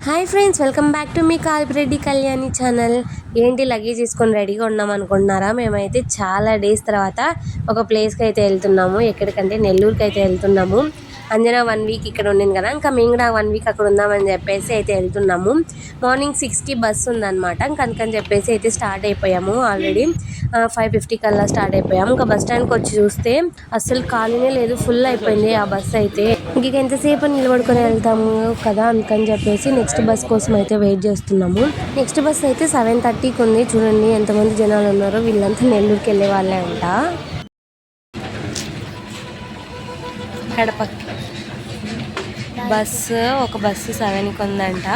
Hi friends, welcome back to మీ Kalpireddy Kalyani channel. ఏంటి luggage తీసుకొని రెడీగా ఉన్నాం అనుకుంటున్నారా? మేమైతే చాలా డేస్ తర్వాత ఒక ప్లేస్కి అయితే వెళ్తున్నాము. ఎక్కడికంటే నెల్లూరుకి అయితే వెళ్తున్నాము. అంజనా 1 వీక్ ఇక్కడ ఉండింది కదా, ఇంకా మేము కూడా 1 వీక్ అక్కడ ఉందామని చెప్పేసి అయితే వెళ్తున్నాము. మార్నింగ్ 6కి బస్సు ఉందన్నమాట. ఇంకా అందుకని చెప్పేసి అయితే స్టార్ట్ అయిపోయాము. ఆల్రెడీ 5:50 కల్లా స్టార్ట్ అయిపోయాము. ఇంకా బస్ స్టాండ్కి వచ్చి చూస్తే అస్సలు ఖాళీనే లేదు, ఫుల్ అయిపోయింది ఆ బస్సు అయితే. ఇంక ఎంతసేపు నిలబడుకొని వెళ్తాము కదా, అందుకని చెప్పేసి నెక్స్ట్ బస్ కోసం అయితే వెయిట్ చేస్తున్నాము. నెక్స్ట్ బస్ అయితే 7:30కి ఉంది. చూడండి ఎంతమంది జనాలు ఉన్నారో. వీళ్ళంతా నెల్లూరుకి వెళ్ళే వాళ్ళే అంట. కడప ఒక బస్సు 7కి ఉందంట.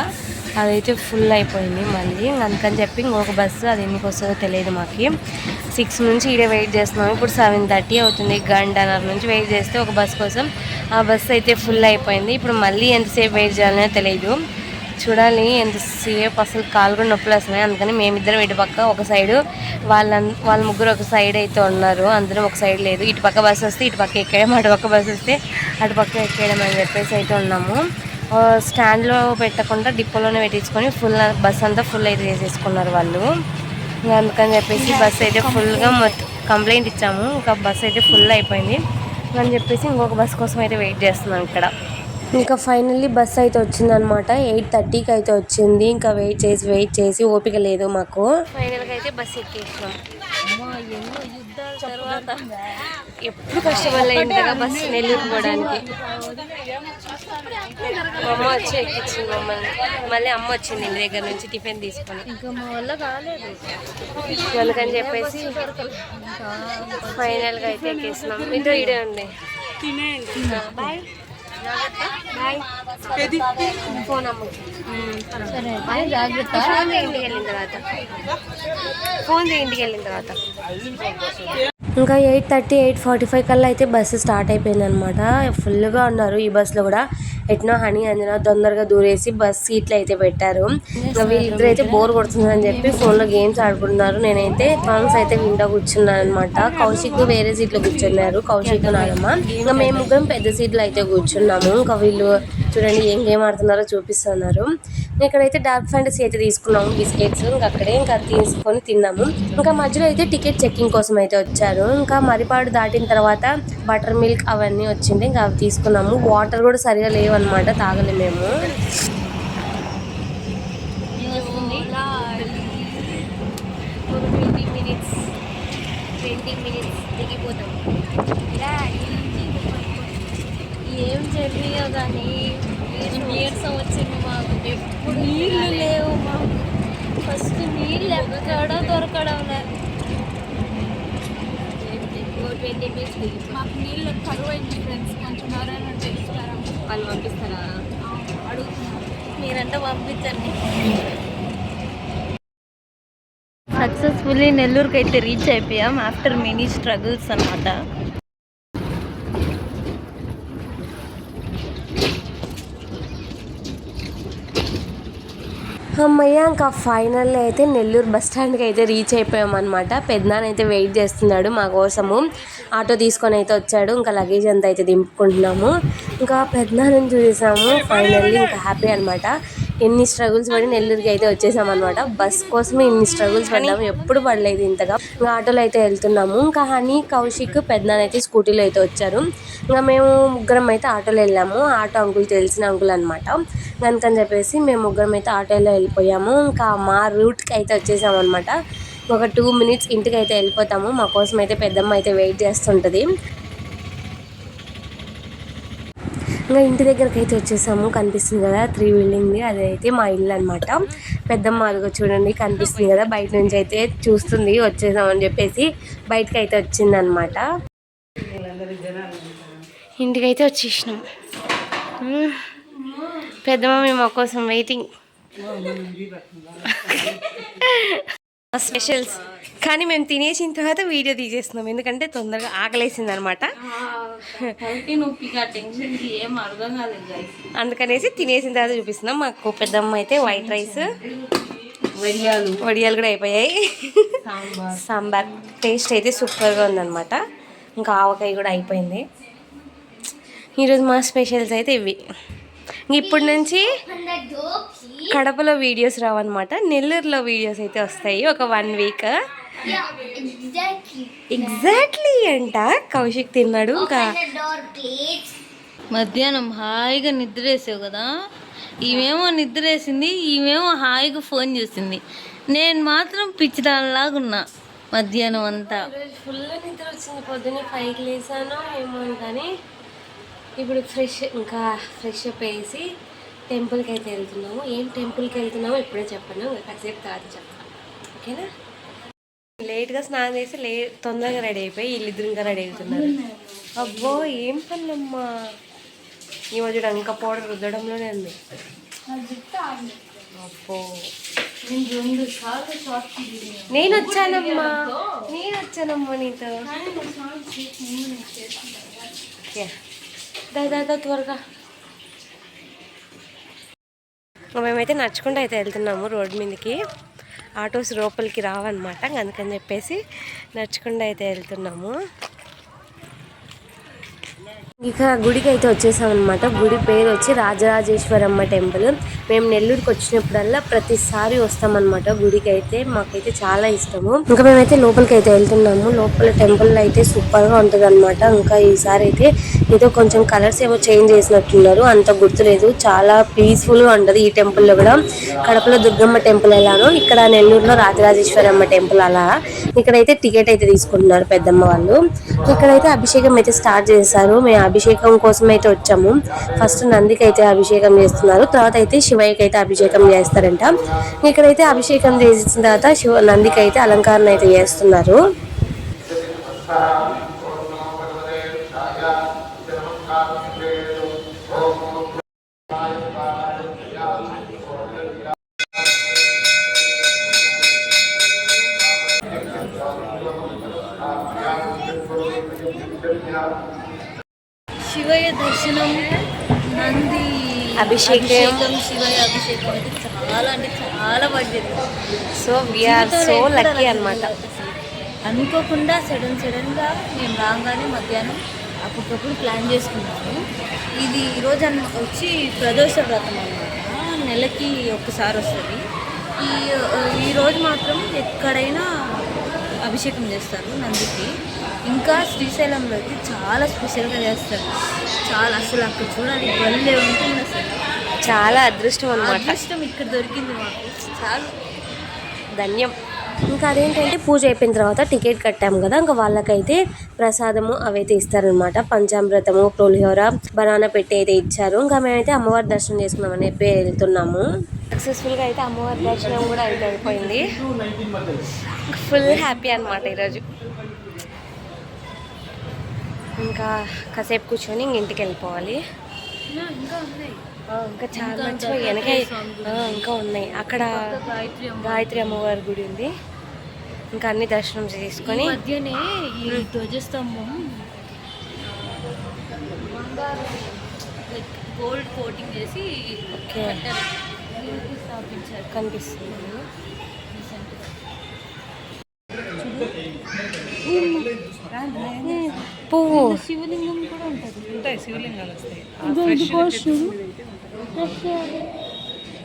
అదైతే ఫుల్ అయిపోయింది. మళ్ళీ అందుకని చెప్పి ఇంకొక బస్సు అది ఎందుకు వస్తుందో తెలియదు మాకు. 6 నుంచి ఈడే వెయిట్ చేస్తున్నాము. ఇప్పుడు 7:30 అవుతుంది. గంటన్నర నుంచి వెయిట్ చేస్తే ఒక బస్ కోసం. ఆ బస్సు అయితే ఫుల్ అయిపోయింది. ఇప్పుడు మళ్ళీ ఎంతసేపు వెయిట్ చేయాలనే తెలియదు. చూడాలి ఎంతసేపు, అసలు కాలు కూడా నొప్పులు వస్తున్నాయి. అందుకని మేమిద్దరం ఇటు పక్క ఒక సైడు, వాళ్ళ ముగ్గురు ఒక సైడ్ అయితే ఉన్నారు. అందరం ఒక సైడ్ లేదు. ఇటు పక్క బస్సు వస్తే ఇటు పక్క ఎక్కేయడం, అటు పక్క బస్సు వస్తే అటు పక్క ఎక్కేయడం అని చెప్పేసి అయితే ఉన్నాము. స్టాండ్లో పెట్టకుండా డిపోలోనే పెట్టించుకొని ఫుల్ బస్ అంతా ఫుల్ అయితే చేసేసుకున్నారు వాళ్ళు. ఇంకా అందుకని చెప్పేసి బస్సు అయితే ఫుల్గా కంప్లైంట్ ఇచ్చాము. ఇంకా బస్సు అయితే ఫుల్ అయిపోయింది అని చెప్పేసి ఇంకొక బస్ కోసం అయితే వెయిట్ చేస్తున్నాం ఇక్కడ. ఇంకా ఫైనల్లీ బస్ అయితే వచ్చిందనమాట. 8:30కి అయితే వచ్చింది. ఇంకా వెయిట్ చేసి ఓపిక లేదు మాకు. ఫైనల్గా అయితే బస్ ఎక్కేసినాం. ఎన్నో యుద్ధాల తర్వాత ఎప్పుడు కష్టపడలేదు కదా బస్ నెల్లూరు పోవడానికి. అమ్మ వచ్చి ఎక్కించింది మమ్మల్ని. మళ్ళీ అమ్మ వచ్చింది ఇంటి దగ్గర నుంచి టిఫిన్ తీసుకొని. ఇంకా మా వల్ల కాలేదు అందుకని చెప్పేసి ఫైనల్గా అయితే ఎక్కేసినాం. మీతో ఇడే ఉంది. బాయ్ ఫోన్ అమ్మకి. ఫోన్ ఇంటికి వెళ్ళిన తర్వాత ఇంకా 8:30 8:45 కల్లా అయితే బస్సు స్టార్ట్ అయిపోయింది అనమాట. ఫుల్గా ఉన్నారు ఈ బస్సులో కూడా. ఎట్నో హనీ అంజనా తొందరగా దూరేసి బస్ సీట్లు అయితే పెట్టారు. ఇంకా వీళ్ళిద్దరు అయితే బోర్ కొడుతుందని చెప్పి ఫోన్లో గేమ్స్ ఆడుకుంటున్నారు. నేనైతే సాంగ్స్ అయితే వింటూ కూర్చున్నాను అనమాట. కౌశిక్ వేరే సీట్లో కూర్చున్నారు, కౌశిక్ నానమ్మ. ఇంకా మేము ముగ్గురం పెద్ద సీట్లో అయితే కూర్చున్నాము. ఇంకా వీళ్ళు చూడండి ఏం గేమ్ ఆడుతున్నారో చూపిస్తున్నారు. ఇక్కడైతే డార్క్ ఫ్యాంటసీ అయితే తీసుకున్నాము బిస్కెట్స్. ఇంకా అక్కడే ఇంకా తీసుకొని తిన్నాము. ఇంకా మధ్యలో అయితే టికెట్ చెక్కింగ్ కోసం అయితే వచ్చారు. ఇంకా మరిపాడు దాటిన తర్వాత బటర్ మిల్క్ అవన్నీ వచ్చింది. ఇంకా అవి తీసుకున్నాము. వాటర్ కూడా సరిగా లేవన్నమాట, తాగలే మేము. దిగిపోతాం. ఏం జరిగాయో కానీ నీరసం వచ్చింది మాకు. ఎప్పుడు నీళ్ళు లేవు మాకు. ఫస్ట్ నీళ్ళు ఎక్కడో దొరకడం లేదు. 20 minutes మాకు నీళ్ళు కరువైంది ఫ్రెండ్స్. కొంచెం ఎవరైనా తెలుస్తారా? వాళ్ళు పంపిస్తారా? అడుగుతున్నారు. మీరంతా పంపించండి. సక్సెస్ఫుల్లీ నెల్లూరుకి అయితే రీచ్ అయిపోయాం ఆఫ్టర్ మెనీ స్ట్రగుల్స్ అన్నమాట. అమ్మయ్య, ఇంకా ఫైనల్ అయితే నెల్లూరు బస్ స్టాండ్కి అయితే రీచ్ అయిపోయామన్నమాట. పెద్దనాన్న అయితే వెయిట్ చేస్తున్నాడు మా కోసము. ఆటో తీసుకొని అయితే వచ్చాడు. ఇంకా లగేజ్ అంతా అయితే దింపుకుంటున్నాము. ఇంకా పెద్దనాన్నని చూసాము. ఫైనల్లీ ఇంకా హ్యాపీ అనమాట. ఎన్ని స్ట్రగుల్స్ పడి నెల్లూరుకి అయితే వచ్చేసామన్నమాట. బస్ కోసమే ఇన్ని స్ట్రగుల్స్ పడ్డాము, ఎప్పుడు పడలేదు ఇంతగా. ఇంకా ఆటోలో అయితే వెళ్తున్నాము. ఇంకా హనీ, కౌశిక్, పెద్దనాన్న అయితే స్కూటీలో అయితే వచ్చారు. ఇంకా మేము ముగ్గురం అయితే ఆటోలో వెళ్ళాము. ఆటో అంకుల్ తెలిసిన అంకుల్ అనమాట. అందుకని చెప్పేసి మేము ముగ్గురం అయితే ఆటోలో వెళ్ళిపోయాము. ఇంకా మా రూట్కి అయితే వచ్చేసాము అనమాట. ఒక 2 minutes ఇంటికి అయితే వెళ్ళిపోతాము. మా కోసం అయితే పెద్దమ్మ అయితే వెయిట్ చేస్తుంటుంది. ఇంకా ఇంటి దగ్గరికి అయితే వచ్చేసాము. కనిపిస్తుంది కదా 3 buildingది, అదైతే మా ఇల్లు అనమాట. పెద్దమ్మ అదిగో చూడండి కనిపిస్తుంది కదా, బయట నుంచి అయితే చూస్తుంది వచ్చేసామని చెప్పేసి బయటకు అయితే వచ్చింది అనమాట. ఇంటికైతే వచ్చేసినాం. పెద్దమ్మ మా కోసం వెయిటింగ్. స్పెషల్స్ కానీ మేము తినేసిన తర్వాత వీడియో తీసేస్తున్నాం, ఎందుకంటే తొందరగా ఆకలేసింది అనమాట. అందుకనేసి తినేసిన తర్వాత చూపిస్తున్నాం. మాకు పెద్దమ్మ అయితే వైట్ రైస్, వడియాలు కూడా అయిపోయాయి. సాంబార్ టేస్ట్ అయితే సూపర్గా ఉందన్నమాట. ఇంకా ఆవకాయ కూడా అయిపోయింది. ఈరోజు మా స్పెషల్స్ అయితే ఇవి. ఇప్పుడు నుంచి కడపలో వీడియోస్ రావన్నమాట, నెల్లూరులో వీడియోస్ అయితే వస్తాయి ఒక 1 వీక్. ఎగ్జాక్ట్లీ అంట. కౌశిక్ తిన్నాడు. ఇంకా మధ్యాహ్నం హాయిగా నిద్ర వేసావు కదా, ఈమెమో నిద్ర వేసింది, ఈమెమో హాయిగా ఫోన్ చూసింది. నేను మాత్రం పిచ్చిదానిలాగా ఉన్నా మధ్యాహ్నం అంతా. ఫుల్ నిద్ర వచ్చింది. పొద్దున్నే 5కి లేసాను ఏమో కానీ ఇప్పుడు ఫ్రెష్ అప్ వేసి టెంపుల్కి అయితే వెళ్తున్నాము. ఏం టెంపుల్కి వెళ్తున్నామో ఇప్పుడే చెప్పను, కాసేపు తర్వాత చెప్తాను, ఓకేనా? లేట్గా స్నానం చేసి తొందరగా రెడీ అయిపోయి వీళ్ళిద్దరు ఇంకా రెడీ అవుతున్నారు. అబ్బో ఏం పనులమ్మా, ఈ మధ్య ఇంకా పౌడర్ రుద్దడంలోనే ఉంది. అబ్బో నేను వచ్చానమ్మా నీతో. దాదా త్వరగా. మేమైతే నడుచుకుంటూ అయితే వెళ్తున్నాము రోడ్డు మీదకి. ఆటోస్ లోపలికి రావన్నమాట, అందుకని చెప్పేసి నడుచుకుంటూ అయితే వెళ్తున్నాము. ఇక గుడికి అయితే వచ్చేసామన్నమాట. గుడి పేరు వచ్చి రాజరాజేశ్వరమ్మ టెంపుల్. మేము నెల్లూరుకి వచ్చినప్పుడల్లా ప్రతిసారి వస్తామన్నమాట గుడికి అయితే. మాకైతే చాలా ఇష్టము. ఇంకా మేమైతే లోపలికి అయితే వెళ్తున్నాము. లోపల టెంపుల్ అయితే సూపర్గా ఉంటుంది అనమాట. ఇంకా ఈసారి అయితే ఏదో కొంచెం కలర్స్ ఏమో చేంజ్ చేసినట్టున్నారు, అంత గుర్తులేదు. చాలా పీస్ఫుల్గా ఉంటుంది ఈ టెంపుల్లో కూడా. కడపలో దుర్గమ్మ టెంపుల్ ఎలానో ఇక్కడ నెల్లూరులో రాజరాజేశ్వరమ్మ టెంపుల్ అలా. ఇక్కడైతే టికెట్ అయితే తీసుకుంటున్నారు పెద్దమ్మ వాళ్ళు. ఇక్కడైతే అభిషేకం అయితే స్టార్ట్ చేశారు. మేము అభిషేకం కోసం అయితే వచ్చాము. ఫస్ట్ నందికి అయితే అభిషేకం చేస్తున్నారు, తర్వాత అయితే శివయ్యకి అయితే అభిషేకం చేస్తారంట. ఇక్కడైతే అభిషేకం చేసిన తర్వాత నందికి అయితే అలంకరణ అయితే చేస్తున్నారు. శివయ్య దర్శనం, నంది అభిషేకం, శివయ్య అభిషేకం అంటే చాలా పడ్డది. సో వీఆర్ సో లక్కీ అనమాట. అనుకోకుండా సడన్గా మేము రాగానే మధ్యాహ్నం అప్పటికప్పుడు ప్లాన్ చేసుకున్నాము. ఇది ఈరోజు వచ్చి ప్రదోష వ్రతం అన్నమాట, నెలకి ఒక్కసారి వస్తుంది. ఈరోజు మాత్రం ఎక్కడైనా అభిషేకం చేస్తారు నందికి. ఇంకా శ్రీశైలంలో అయితే చాలా స్పెషల్గా చేస్తారు. చాలా అసలు అక్కడ చూడాలి, భలే ఉంటుంది అసలు. చాలా అదృష్టం అన్నమాట. అదృష్టం ఇక్కడ దొరికింది మాకు, చాలా ధన్యం. ఇంకా అదేంటంటే పూజ అయిపోయిన తర్వాత టికెట్ కట్టాము కదా, ఇంకా వాళ్ళకైతే ప్రసాదము అవైతే ఇస్తారనమాట. పంచామృతము, పులిహోర, బనానా పెట్టి అయితే ఇచ్చారు. ఇంకా మేమైతే అమ్మవారి దర్శనం చేసుకున్నామని చెప్పి వెళ్తున్నాము. సక్సెస్ఫుల్గా అయితే అమ్మవారి దర్శనం కూడా అయితే అయిపోయింది. ఫుల్ హ్యాపీ అనమాట ఈరోజు. ఇంకా కాసేపు కూర్చొని ఇంటికి వెళ్ళిపోవాలి. ఇంకా చాలా మంచిగా వెనక ఇంకా ఉన్నాయి. అక్కడ గాయత్రి అమ్మవారి గుడి ఉంది. ఇంకా అన్ని దర్శనం చేసుకొని మధ్యనే ఈ ధ్వజస్తంభం గోల్డ్ కోటింగ్ చేసి స్థాపించారు, కనిపిస్తుంది. పువ్వు శివలింగం కూడా ఉంటుంది.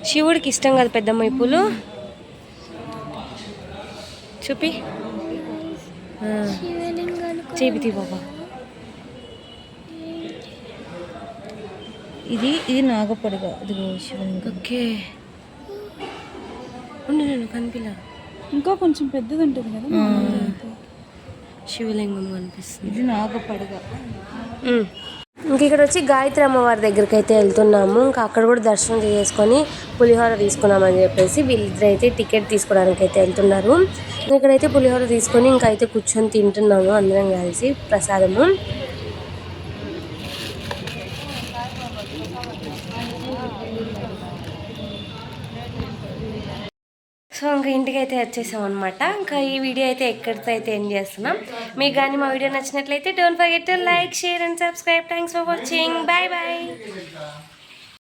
శివుడికి ఇష్టం కదా పెద్దమ్మ ఈ పూలు. చూపి చేపితి బాబా. ఇది నాగపడుగ, ఇది శివలింగం. ఓకే నేను కనిపిలా. ఇంకా కొంచెం పెద్దది ఉంటుంది కదా, శివలింగం కనిపిస్తుంది. ఇది నాగపడుగ. ఇంక ఇక్కడ వచ్చి గాయత్రి అమ్మవారి దగ్గరికి అయితే వెళ్తున్నాము. ఇంకా అక్కడ కూడా దర్శనం చేసుకొని పులిహోర తీసుకున్నామని చెప్పేసి వీళ్ళిద్దరు అయితే టికెట్ తీసుకోవడానికి అయితే వెళ్తున్నారు. ఇక్కడైతే పులిహోర తీసుకొని ఇంకా అయితే కూర్చొని తింటున్నాము అందరం కలిసి ప్రసాదము. సో ఇంకా ఇంటికి అయితే వచ్చేసాం అనమాట. ఇంకా ఈ వీడియో అయితే ఎక్కడితో అయితే ఎండ్ చేస్తున్నాం. మీకు కానీ మా వీడియో నచ్చినట్లయితే don't forget to like, share and subscribe. Thanks for watching. Bye bye.